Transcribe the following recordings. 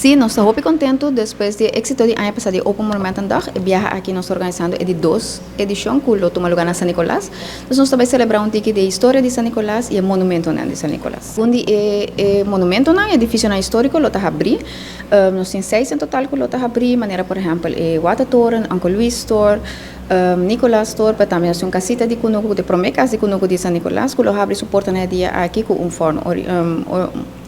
Sí, nós estamos muito contentes depois do êxito do ano passado de Open Monumento Dag. A viagem aqui nós organizando é de 2 edições que toma lugar na São Nicolás. Nós também celebrar um tique de história de São Nicolás e o monumento de São Nicolás. Onde é monumento não, edifício histórico, lota abrir. Nós temos 6 em total que lota abrir, maneira por exemplo, Watertoren, Uncle Louis Store, Nicolás Store, mas também nós temos casita de Kunuku, de promecas de Kunuku de São Nicolás, que lo abre suporta na dia aqui com forno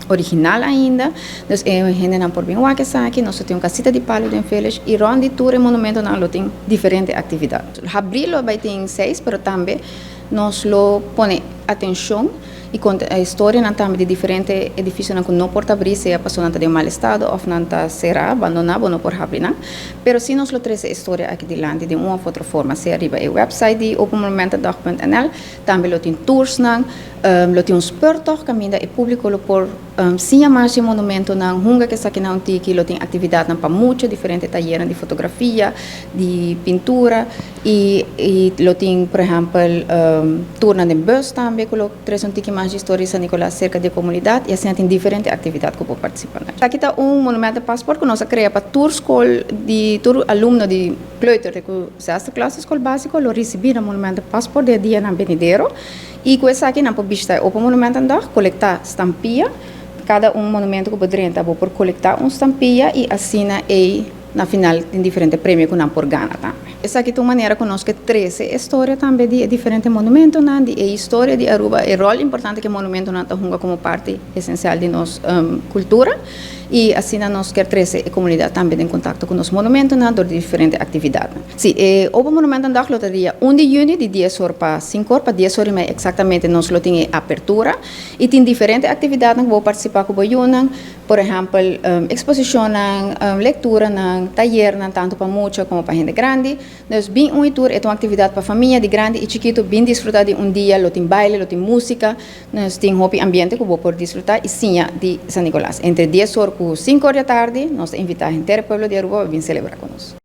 original ainda. Nós generamos por bem o aqui, nós temos casita de palo de Félix e onde tour e monumento não tem diferentes atividades. Abrilo vai ter 6, mas também nós lo põe atenção e conta a história também de diferentes edifícios que não pode abrir se a pessoa está em mau estado ou não está será abandonado não pode abrir não. Mas se nós lo traz a história aqui de lá de uma ou outra forma, se arriba o website de openmonumentendag.nl, também lo tem tours não, lo tem speurtocht caminho e público lo por sim mais de monumento não, hunga que está aqui não tiki, lo tem atividade para muitos diferentes talleres de fotografia, de pintura e lo tem por exemplo tour de bus também que lo traz tiki mais de história de São Nicolás cerca da comunidade e assim tem diferentes atividades que pode participar. Aqui está monumento de passaporte que nós criamos para tour school de tour aluno de kleuter de sexta classe escola básica lo receber monumento de passaporte de dia na Benedero e com essa aqui não pode visitar o monumento andar coletar estampilha. Cada monumento que poderia por coletar estampilha e assina na final tem diferentes prêmios que não por ganhar também. Essa aqui é uma maneira que nós que 13 história também de diferentes monumentos, de história de Aruba, e rol importante que o monumento não está como parte essencial de nossa cultura e assim nós quer 13 a comunidade também em contato com os monumentos, de diferentes atividades. Sim, o monumento andar lo dia 1 de junho de 10 horas para 5 horas, para 10 horas mais exatamente nós lo tem abertura e tem diferentes atividades que vou participar com o por exemplo, exposição, leitura, taller, tanto para muitos como para gente grande. Nós bem tour é uma atividade para família de grande e chiquito, bem desfrutar de dia, lo tem baile, lo tem música, nós tem hobby ambiente que vou por desfrutar e sim de São Nicolás. Entre 10 horas e 5 horas da tarde, nós invitamos a inteiro pueblo de Aruba a vir celebrar conosco.